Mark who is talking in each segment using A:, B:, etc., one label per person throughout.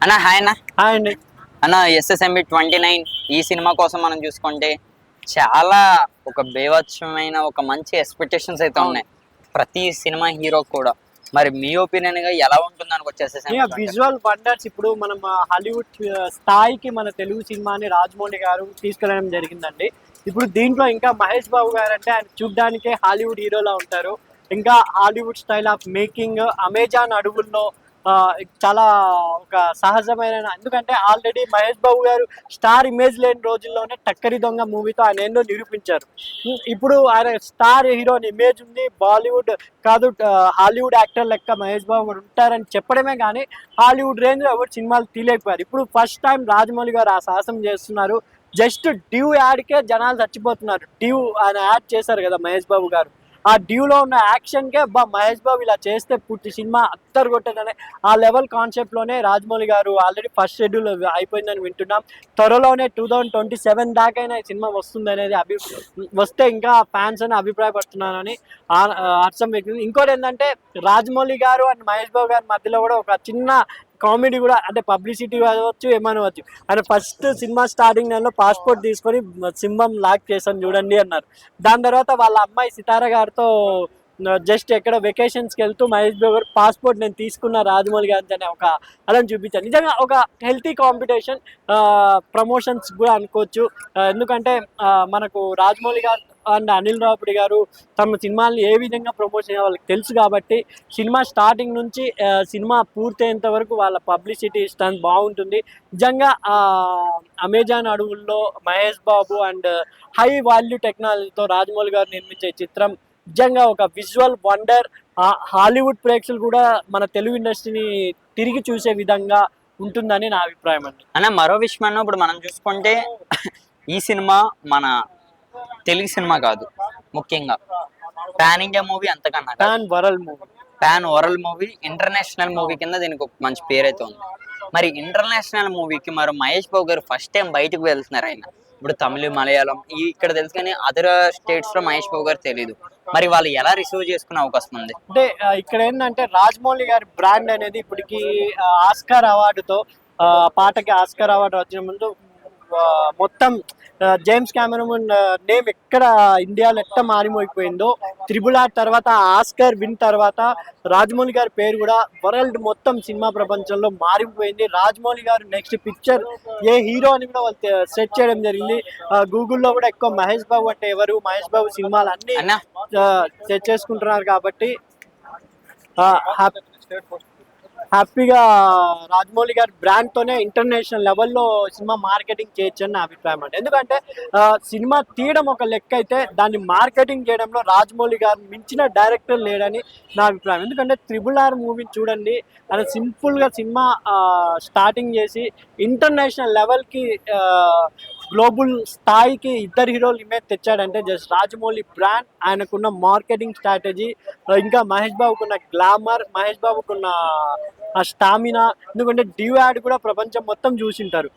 A: అన్న హాయ్ అన్న.
B: హాయ్ అండి.
A: అన్న ఎస్ఎస్ఎంబి 29 ఈ సినిమా కోసం మనం చూసుకుంటే చాలా ఒక బేవత్సమైన ఒక మంచి ఎక్స్పెక్టేషన్స్ అయితే ఉన్నాయి ప్రతి సినిమా హీరో కూడా. మరి మీ ఒపీనియన్ గా ఎలా ఉంటుంది అనుకోవచ్చు ఎస్ఎస్ఎంబి?
B: విజువల్ వండర్స్ ఇప్పుడు మనం హాలీవుడ్ స్థాయికి మన తెలుగు సినిమాని రాజమౌళి గారు తీసుకెళ్ళడం జరిగిందండి. ఇప్పుడు దీంట్లో ఇంకా మహేష్ బాబు గారు అంటే ఆయన చూడ్డానికే హాలీవుడ్ హీరోలా ఉంటారు. ఇంకా Hollywood style of making Amazon అడవుల్లో చాలా ఒక సహజమైన, ఎందుకంటే ఆల్రెడీ మహేష్ బాబు గారు స్టార్ ఇమేజ్ లేని రోజుల్లోనే టక్కరి దొంగ మూవీతో ఆయన ఎన్నో నిరూపించారు. ఇప్పుడు ఆయన స్టార్ హీరోని ఇమేజ్ ఉంది, బాలీవుడ్ కాదు హాలీవుడ్ యాక్టర్ లెక్క మహేష్ బాబు గారు ఉంటారని చెప్పడమే కానీ హాలీవుడ్ రేంజ్లో ఎవరు సినిమాలు తీయలేకపోయారు. ఇప్పుడు ఫస్ట్ టైం రాజమౌళి గారు ఆ సాహసం చేస్తున్నారు. జస్ట్ డ్యూ యాడ్కే జనాలు చచ్చిపోతున్నారు. డ్యూ ఆయన యాడ్ చేశారు కదా మహేష్ బాబు గారు, ఆ డ్యూలో ఉన్న యాక్షన్కే మహేష్ బాబు ఇలా చేస్తే పూర్తి సినిమా అత్తరు కొట్టేదనే ఆ లెవెల్ కాన్సెప్ట్లోనే రాజమౌళి గారు ఆల్రెడీ ఫస్ట్ షెడ్యూల్ అయిపోయిందని వింటున్నాం. త్వరలోనే 2027 దాకైనా ఈ సినిమా వస్తుంది అనేది వస్తే ఇంకా ఫ్యాన్స్ అని అభిప్రాయపడుతున్నారని అర్థం వ్యక్తం. ఇంకోటి ఏంటంటే రాజమౌళి గారు అండ్ మహేష్ బాబు గారి మధ్యలో కూడా ఒక చిన్న కామెడీ కూడా, అంటే పబ్లిసిటీ అవ్వచ్చు ఏమనవచ్చు. ఆయన ఫస్ట్ సినిమా స్టార్టింగ్ నెలలో పాస్పోర్ట్ తీసుకొని సింహం లాక్ చేశాను చూడండి అన్నారు. దాని తర్వాత వాళ్ళ అమ్మాయి సితార గారితో జస్ట్ ఎక్కడ వెకేషన్స్కి వెళ్తూ మహేష్ బాబు గారు పాస్పోర్ట్ నేను తీసుకున్న రాజమౌళి గారి అనే ఒక అలా చూపించారు. నిజంగా ఒక హెల్తీ కాంపిటీషన్ ప్రమోషన్స్ కూడా అనుకోవచ్చు. ఎందుకంటే మనకు రాజమౌళి గారు అండ్ అనిల్ రావుపూడి గారు తమ సినిమాల్ని ఏ విధంగా ప్రమోట్ చేయాలో వాళ్ళకి తెలుసు కాబట్టి సినిమా స్టార్టింగ్ నుంచి సినిమా పూర్తయ్యేంత వరకు వాళ్ళ పబ్లిసిటీ స్టంట్ బాగుంటుంది. నిజంగా అమెజాన్ అడవుల్లో Mahesh Babu and high value టెక్నాలజీతో రాజమౌళి గారు నిర్మించే చిత్రం నిజంగా ఒక విజువల్ వండర్. హాలీవుడ్ ప్రేక్షకులు కూడా మన తెలుగు ఇండస్ట్రీని తిరిగి చూసే విధంగా ఉంటుందని నా అభిప్రాయం అండి.
A: అన్న మరో విషయం అన్న, ఇప్పుడు మనం చూసుకుంటే ఈ సినిమా మన తెలుగు సినిమా కాదు, ముఖ్యంగా పాన్ ఇండియా మూవీ, అంతకన్నా pan world movie, international movie కింద దీనికి ఒక మంచి పేరైతే ఉంది. మరి ఇంటర్నేషనల్ మూవీకి మరి మహేష్ బాబు గారు ఫస్ట్ టైం బయటకు వెళ్తున్నారు. ఆయన ఇప్పుడు తమిళ, మలయాళం ఇక్కడ తెలుసు కానీ అదర్ స్టేట్స్ లో మహేష్ బాబు గారు తెలియదు. మరి వాళ్ళు ఎలా రిసీవ్ చేసుకునే అవకాశం ఉంది?
B: అంటే ఇక్కడ ఏంటంటే రాజమౌళి గారి బ్రాండ్ అనేది ఇప్పటికి ఆస్కార్ అవార్డుతో పాటకి ఆస్కార్ అవార్డు వచ్చిన ముందు మొత్తం జేమ్స్ కెమెరూన్ నేమ్ ఎక్కడ ఇండియాలో ఎట్ట మారిపోయిపోయిందో, RRR తర్వాత ఆస్కార్ విన్ తర్వాత రాజమౌళి గారి పేరు కూడా వరల్డ్ మొత్తం సినిమా ప్రపంచంలో మారిపోయింది. రాజమౌళి గారు నెక్స్ట్ పిక్చర్ ఏ హీరో అని కూడా వాళ్ళు సెట్ చేయడం జరిగింది. గూగుల్లో కూడా ఎక్కువ మహేష్ బాబు అంటే ఎవరు, మహేష్ బాబు సినిమాలు అన్ని సెట్ చేసుకుంటున్నారు కాబట్టి హ్యాపీగా రాజమౌళి గారి బ్రాండ్ తోనే ఇంటర్నేషనల్ లెవెల్లో సినిమా మార్కెటింగ్ చేయొచ్చు అని నా అభిప్రాయం అండి. ఎందుకంటే సినిమా తీయడం ఒక లెక్క అయితే దాన్ని మార్కెటింగ్ చేయడంలో రాజమౌళి గారు మించిన డైరెక్టర్ లేడని నా అభిప్రాయం. ఎందుకంటే RRR మూవీని చూడండి, అది సింపుల్గా సినిమా స్టార్టింగ్ చేసి ఇంటర్నేషనల్ లెవెల్కి గ్లోబల్ స్థాయికి ఇద్దరు హీరోలు ఇమేజ్ తెచ్చాడంటే జస్ట్ రాజమౌళి బ్రాండ్, ఆయనకున్న మార్కెటింగ్ స్ట్రాటజీ, ఇంకా మహేష్ బాబుకున్న గ్లామర్, మహేష్ బాబుకున్న ఆ స్టామినా. ఎందుకంటే డ్యూ యాడ్ కూడా ప్రపంచం మొత్తం చూసింటారు.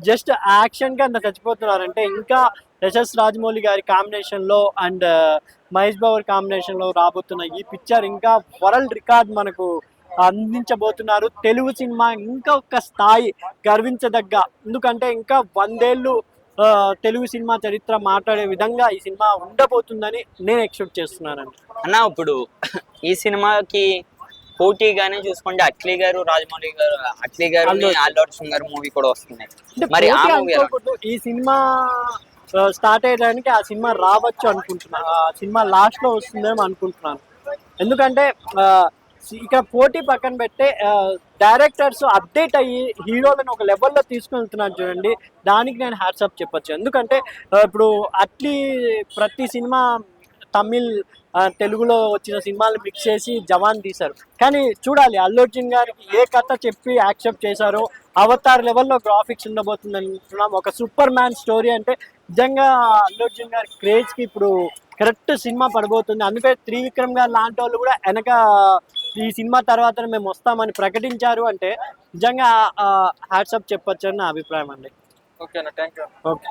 B: జస్ట్ యాక్షన్గా అంత చచ్చిపోతున్నారంటే ఇంకా యశస్ రాజమౌళి గారి కాంబినేషన్లో అండ్ మహేష్ బాబు కాంబినేషన్లో రాబోతున్న ఈ పిక్చర్ ఇంకా వరల్డ్ రికార్డ్ మనకు అందించబోతున్నారు. తెలుగు సినిమా ఇంకా ఒక స్థాయి గర్వించదగ్గ, ఎందుకంటే ఇంకా 100 ఏళ్ళు తెలుగు సినిమా చరిత్ర మాట్లాడే విధంగా ఈ సినిమా ఉండబోతుందని నేను ఎక్స్పెక్ట్ చేస్తున్నానండి.
A: అన్న ఇప్పుడు ఈ సినిమాకి పోటీగానే చూసుకుంటే అట్లీ గారు, రాజమౌళి గారు, అట్లీ గారు, అల్లు అర్జున్ గారు మూవీ కూడా వస్తుంది. మరి ఆ మూవీ
B: ఈ సినిమా స్టార్ట్ అయ్యడానికి ఆ సినిమా రావచ్చు అనుకుంటున్నాను. ఆ సినిమా లాస్ట్ లో వస్తుందేమో అనుకుంటున్నాను. ఎందుకంటే ఇక్కడ పోటీ పక్కన పెట్టే డైరెక్టర్స్ అప్డేట్ అయ్యి హీరోలను ఒక లెవెల్లో తీసుకుని వెళ్తున్నారు చూడండి, దానికి నేను హ్యాట్సాప్ చెప్పొచ్చు. ఎందుకంటే ఇప్పుడు అట్లీ ప్రతి సినిమా తమిళ్ తెలుగులో వచ్చిన సినిమాలు మిక్స్ చేసి జవాన్ తీశారు. కానీ చూడాలి అల్లు అర్జున్ గారికి ఏ కథ చెప్పి యాక్సెప్ట్ చేశారో అవతార్ లెవెల్లో గ్రాఫిక్స్ ఉండబోతుంది అనుకుంటున్నాం. ఒక సూపర్ మ్యాన్ స్టోరీ అంటే నిజంగా అల్లు అర్జున్ గారి క్రేజ్కి ఇప్పుడు కరెక్ట్ సినిమా పడబోతుంది. అందుకే త్రివిక్రమ్ గారు లాంటి వాళ్ళు కూడా వెనక ఈ సినిమా తర్వాత మేము వస్తామని ప్రకటించారు అంటే నిజంగా హ్యాట్సాప్ చెప్పొచ్చు అని నా అభిప్రాయం అండి.
A: ఓకేనా, థ్యాంక్ యూ.
B: ఓకే.